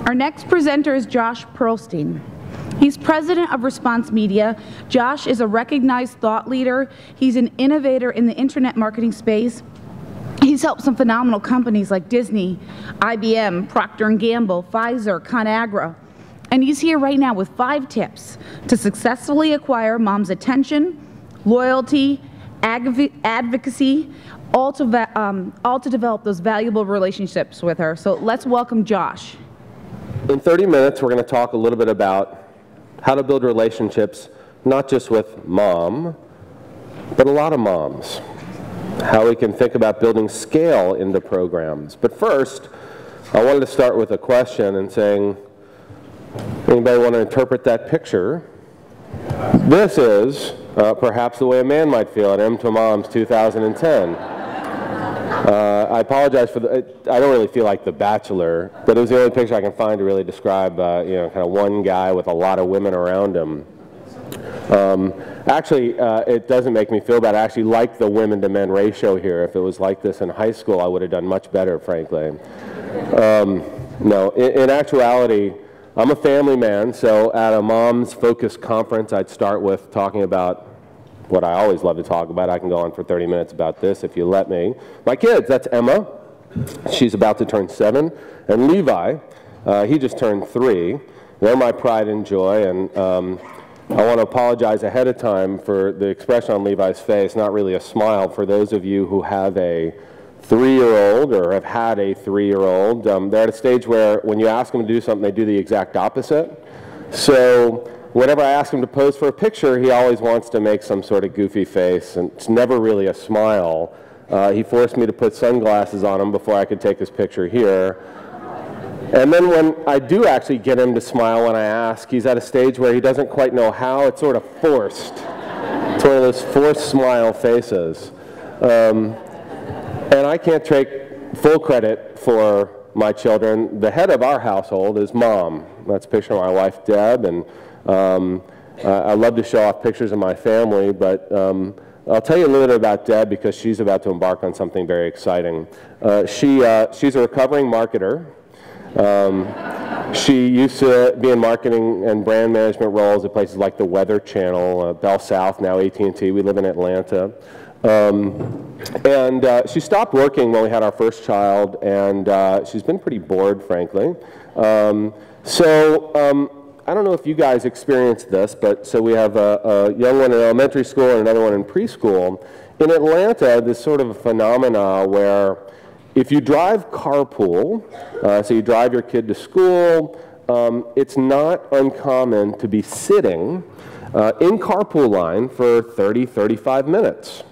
Our next presenter is Josh Perlstein. He's president of Response Media. Josh is a recognized thought leader. He's an innovator in the internet marketing space. He's helped some phenomenal companies like Disney, IBM, Procter & Gamble, Pfizer, ConAgra. And he's here right now with 5 tips to successfully acquire mom's attention, loyalty, advocacy, all to develop those valuable relationships with her. So let's welcome Josh. In 30 minutes, we're going to talk a little bit about how to build relationships, not just with mom, but a lot of moms. How we can think about building scale into programs. But first, I wanted to start with a question and saying, anybody want to interpret that picture? This is perhaps the way a man might feel at M2Moms 2010. I apologize for I don't really feel like The Bachelor, but it was the only picture I can find to really describe, kind of one guy with a lot of women around him. Actually, it doesn't make me feel bad. I actually like the women to men ratio here. If it was like this in high school, I would have done much better, frankly. No, in actuality, I'm a family man, so at a Moms Focus conference, I'd start with talking about what I always love to talk about. I can go on for 30 minutes about this if you let me. My kids, that's Emma. She's about to turn 7. And Levi, he just turned 3. They're my pride and joy. And I want to apologize ahead of time for the expression on Levi's face, not really a smile. For those of you who have a 3-year-old or have had a 3-year-old, they're at a stage where when you ask them to do something, they do the exact opposite. So whenever I ask him to pose for a picture, he always wants to make some sort of goofy face, and it's never really a smile. He forced me to put sunglasses on him before I could take his picture here. And then when I do actually get him to smile when I ask, he's at a stage where he doesn't quite know how. It's sort of forced. It's one of those forced smile faces. And I can't take full credit for my children. The head of our household is Mom. That's a picture of my wife, Deb, and I love to show off pictures of my family, but I'll tell you a little bit about Deb because she's about to embark on something very exciting. She's a recovering marketer. She used to be in marketing and brand management roles at places like the Weather Channel, Bell South, now AT&T. We live in Atlanta. And she stopped working when we had our first child, and she's been pretty bored, frankly. I don't know if you guys experienced this, but so we have a young one in elementary school and another one in preschool. In Atlanta, there's sort of a phenomena where if you drive carpool, so you drive your kid to school, it's not uncommon to be sitting in carpool line for 30, 35 minutes.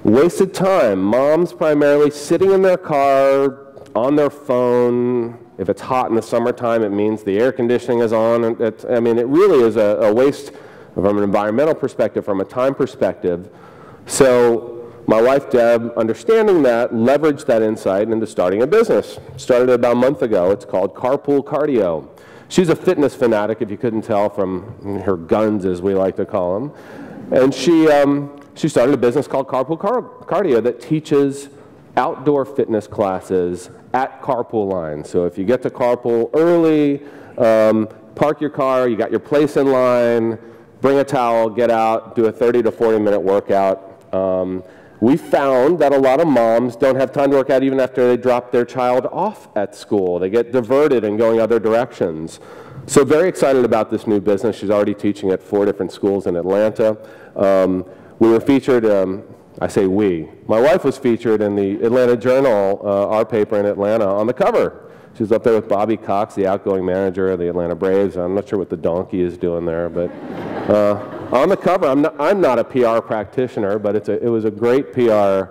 Wasted time. Moms primarily sitting in their car, on their phone. If it's hot in the summertime, it means the air conditioning is on. I mean, it really is a waste from an environmental perspective, from a time perspective. So my wife, Deb, understanding that, leveraged that insight into starting a business. Started about a month ago. It's called Carpool Cardio. She's a fitness fanatic, if you couldn't tell from her guns, as we like to call them. And she started a business called Carpool Cardio that teaches outdoor fitness classes at carpool lines. So if you get to carpool early, park your car, you got your place in line, bring a towel, get out, do a 30 to 40 minute workout. We found that a lot of moms don't have time to work out even after they drop their child off at school. They get diverted and going other directions. So very excited about this new business. She's already teaching at 4 different schools in Atlanta. We were featured, I say we. My wife was featured in the Atlanta Journal, our paper in Atlanta, on the cover. She was up there with Bobby Cox, the outgoing manager of the Atlanta Braves. I'm not sure what the donkey is doing there, but on the cover, I'm not a PR practitioner, but it was a great PR,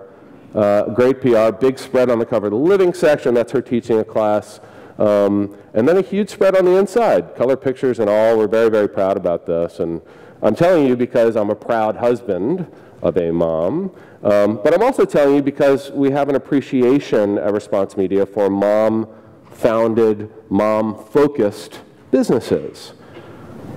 big spread on the cover. The living section, that's her teaching a class. And then a huge spread on the inside, color pictures and all. We're very, very proud about this. And I'm telling you because I'm a proud husband of a mom, but I'm also telling you because we have an appreciation at Response Media for mom-founded, mom-focused businesses.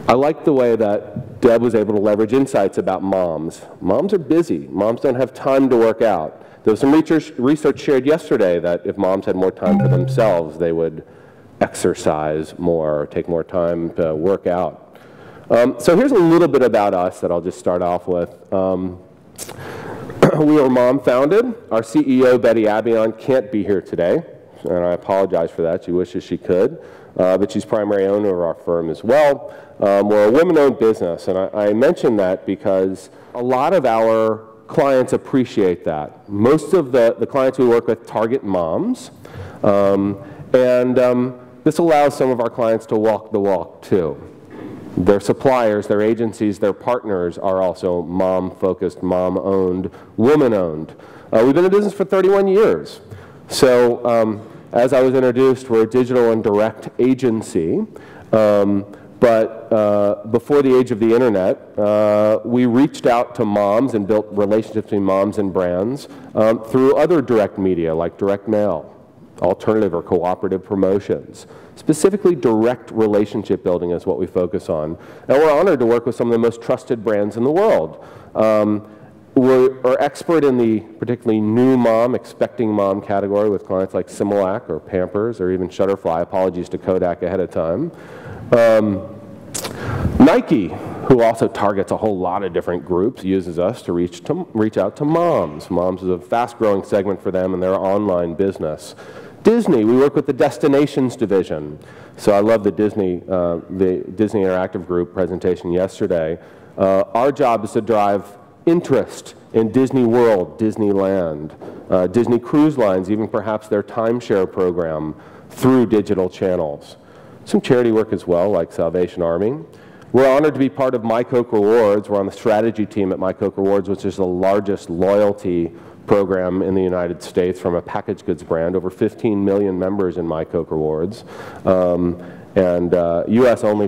I like the way that Deb was able to leverage insights about moms. Moms are busy. Moms don't have time to work out. There was some research shared yesterday that if moms had more time for themselves, they would exercise more, take more time to work out. So here's a little bit about us that I'll just start off with. We were mom-founded. Our CEO, Betty Abion, can't be here today, and I apologize for that. She wishes she could, but she's primary owner of our firm as well. We're a women-owned business, and I mention that because a lot of our clients appreciate that. Most of the clients we work with target moms, this allows some of our clients to walk the walk too. Their suppliers, their agencies, their partners are also mom-focused, mom-owned, woman-owned. We've been in business for 31 years. So as I was introduced, we're a digital and direct agency. But before the age of the internet, we reached out to moms and built relationships between moms and brands through other direct media like direct mail, alternative or cooperative promotions. Specifically, direct relationship building is what we focus on. And we're honored to work with some of the most trusted brands in the world. We're expert in the particularly new mom, expecting mom category with clients like Similac or Pampers or even Shutterfly. Apologies to Kodak ahead of time. Nike, who also targets a whole lot of different groups, uses us to reach out to moms. Moms is a fast-growing segment for them in their online business. Disney, we work with the Destinations division. So I love the Disney Interactive Group presentation yesterday. Our job is to drive interest in Disney World, Disneyland, Disney Cruise Lines, even perhaps their timeshare program through digital channels. Some charity work as well, like Salvation Army. We're honored to be part of My Coke Rewards. We're on the strategy team at My Coke Rewards, which is the largest loyalty program in the United States from a packaged goods brand. Over 15 million members in My Coke Rewards. US-only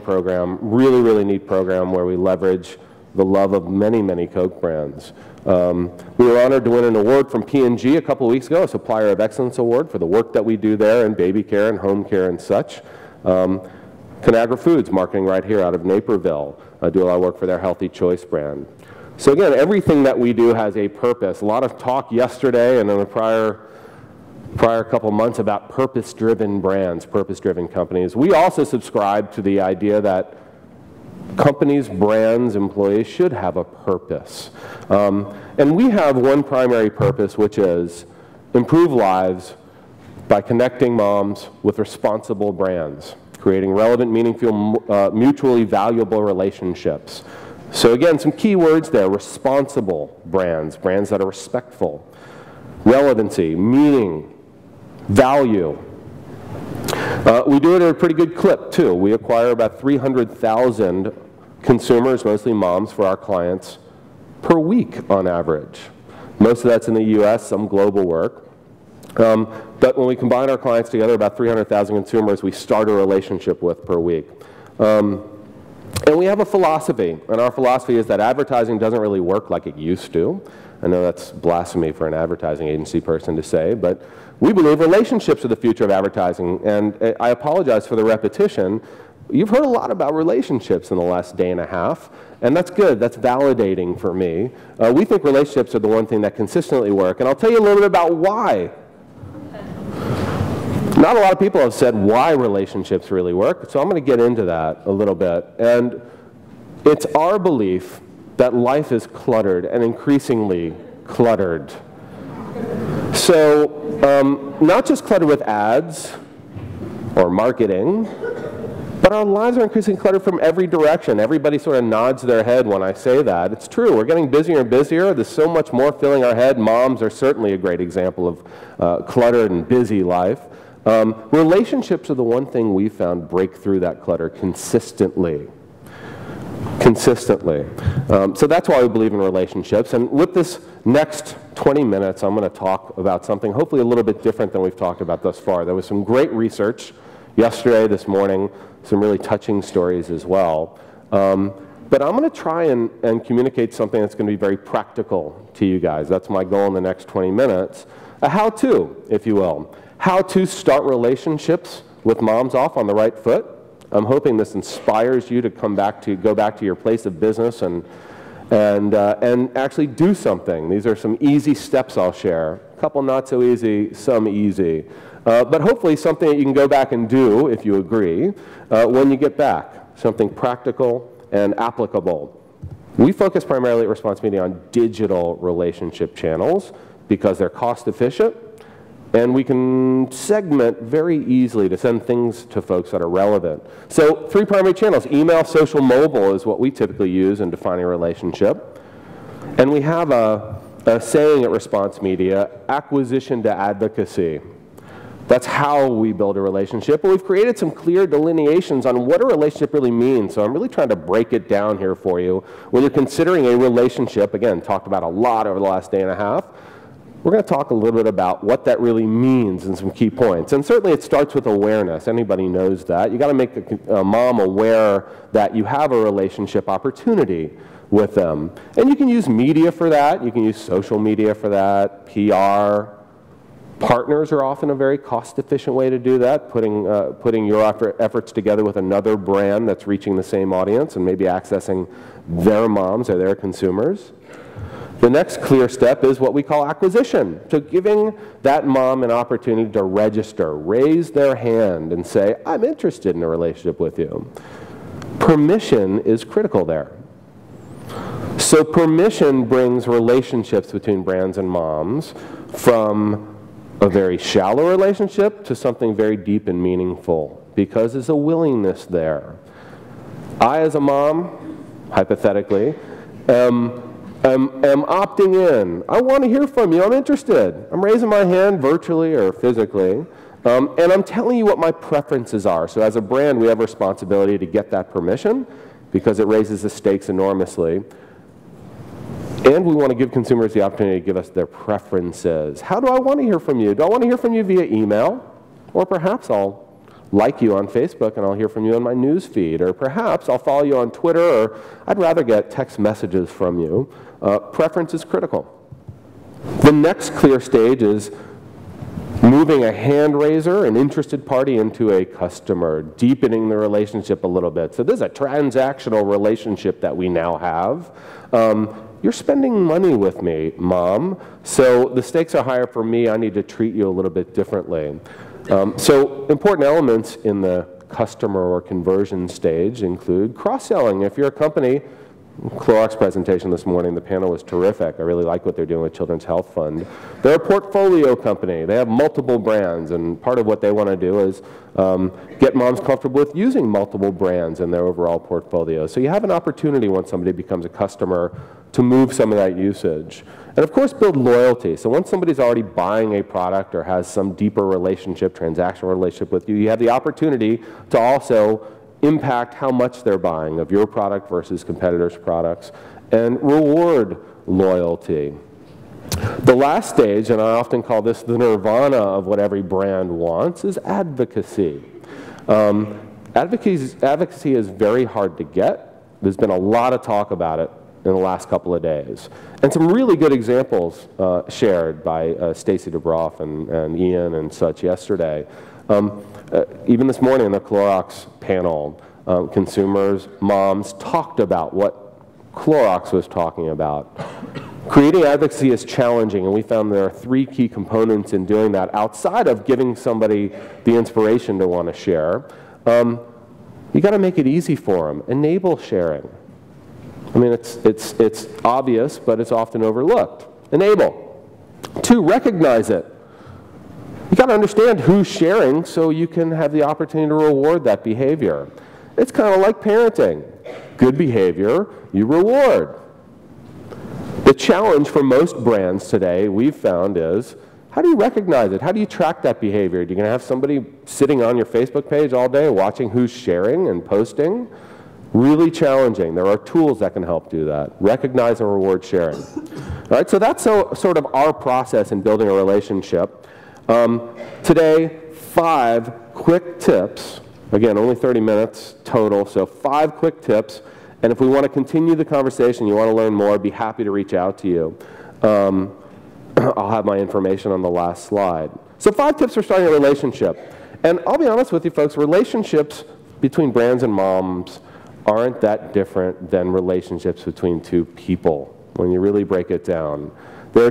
program, really, really neat program where we leverage the love of many, many Coke brands. We were honored to win an award from P&G a couple of weeks ago, a Supplier of Excellence Award for the work that we do there in baby care and home care and such. Conagra Foods, marketing right here out of Naperville, do a lot of work for their Healthy Choice brand. So again, everything that we do has a purpose. A lot of talk yesterday and in the prior couple months about purpose-driven brands, purpose-driven companies. We also subscribe to the idea that companies, brands, employees should have a purpose. And we have one primary purpose, which is improve lives by connecting moms with responsible brands, creating relevant, meaningful, mutually valuable relationships. So again, some key words there: responsible brands, brands that are respectful, relevancy, meaning, value. We do it at a pretty good clip too. We acquire about 300,000 consumers, mostly moms, for our clients per week on average. Most of that's in the US, some global work. But when we combine our clients together, about 300,000 consumers we start a relationship with per week. And we have a philosophy, and our philosophy is that advertising doesn't really work like it used to. I know that's blasphemy for an advertising agency person to say, but we believe relationships are the future of advertising, and I apologize for the repetition. You've heard a lot about relationships in the last day and a half, and that's good. That's validating for me. We think relationships are the one thing that consistently work, and I'll tell you a little bit about why. Not a lot of people have said why relationships really work, so I'm going to get into that a little bit. And it's our belief that life is cluttered and increasingly cluttered. So not just cluttered with ads or marketing, but our lives are increasingly cluttered from every direction. Everybody sort of nods their head when I say that. It's true. We're getting busier and busier. There's so much more filling our head. Moms are certainly a great example of cluttered and busy life. Relationships are the one thing we found break through that clutter consistently. So that's why we believe in relationships. And with this next 20 minutes, I'm going to talk about something hopefully a little bit different than we've talked about thus far. There was some great research yesterday, this morning, some really touching stories as well. But I'm going to try and communicate something that's going to be very practical to you guys. That's my goal in the next 20 minutes. A how-to, if you will. How to start relationships with moms off on the right foot. I'm hoping this inspires you to go back to your place of business and actually do something. These are some easy steps I'll share. A couple not so easy, some easy. but hopefully something that you can go back and do, if you agree, when you get back, something practical and applicable. We focus primarily at Response Media on digital relationship channels because they're cost efficient, and we can segment very easily to send things to folks that are relevant. So 3 primary channels: email, social, mobile is what we typically use in defining a relationship. And we have a saying at Response Media, acquisition to advocacy. That's how we build a relationship. But we've created some clear delineations on what a relationship really means. So I'm really trying to break it down here for you. When you're considering a relationship, again, talked about a lot over the last day and a half, we're going to talk a little bit about what that really means and some key points. And certainly it starts with awareness. Anybody knows that. You got to make a mom aware that you have a relationship opportunity with them. And you can use media for that. You can use social media for that, PR. Partners are often a very cost-efficient way to do that, putting your efforts together with another brand that's reaching the same audience and maybe accessing their moms or their consumers. The next clear step is what we call acquisition. So giving that mom an opportunity to register, raise their hand and say, I'm interested in a relationship with you. Permission is critical there. So permission brings relationships between brands and moms from a very shallow relationship to something very deep and meaningful, because there's a willingness there. I, as a mom, hypothetically, am opting in. I want to hear from you. I'm interested. I'm raising my hand virtually or physically, and I'm telling you what my preferences are. So as a brand, we have a responsibility to get that permission because it raises the stakes enormously. And we want to give consumers the opportunity to give us their preferences. How do I want to hear from you? Do I want to hear from you via email? Or perhaps I'll like you on Facebook and I'll hear from you in my news feed. Or perhaps I'll follow you on Twitter, or I'd rather get text messages from you. Preference is critical. The next clear stage is moving a hand raiser, an interested party, into a customer, deepening the relationship a little bit. So this is a transactional relationship that we now have. You're spending money with me, Mom, so the stakes are higher for me. I need to treat you a little bit differently. So important elements in the customer or conversion stage include cross-selling. If you're a company, Clorox presentation this morning, the panel was terrific. I really like what they're doing with Children's Health Fund. They're a portfolio company. They have multiple brands, and part of what they want to do is get moms comfortable with using multiple brands in their overall portfolio. So you have an opportunity once somebody becomes a customer to move some of that usage. And of course, build loyalty. So once somebody's already buying a product or has some deeper relationship, transactional relationship with you, you have the opportunity to also impact how much they're buying of your product versus competitors' products, and reward loyalty. The last stage, and I often call this the nirvana of what every brand wants, is advocacy. Advocacy is very hard to get. There's been a lot of talk about it in the last couple of days. And some really good examples shared by Stacy DeBroff and Ian and such yesterday. Even this morning in the Clorox panel, consumers, moms talked about what Clorox was talking about. Creating advocacy is challenging, and we found there are 3 key components in doing that outside of giving somebody the inspiration to want to share. You got to make it easy for them. Enable sharing. I mean, it's obvious, but it's often overlooked. Enable. 2, recognize it. You got to understand who's sharing so you can have the opportunity to reward that behavior. It's kind of like parenting. Good behavior, you reward. The challenge for most brands today, we've found, is how do you recognize it? How do you track that behavior? Are you going to have somebody sitting on your Facebook page all day watching who's sharing and posting? Really challenging. There are tools that can help do that. Recognize and reward sharing. All right, so that's sort of our process in building a relationship. Today, 5 quick tips. Again, only 30 minutes total, so 5 quick tips. And if we want to continue the conversation, you want to learn more, I'd be happy to reach out to you. I'll have my information on the last slide. So 5 tips for starting a relationship. And I'll be honest with you folks, relationships between brands and moms aren't that different than relationships between 2 people when you really break it down. There are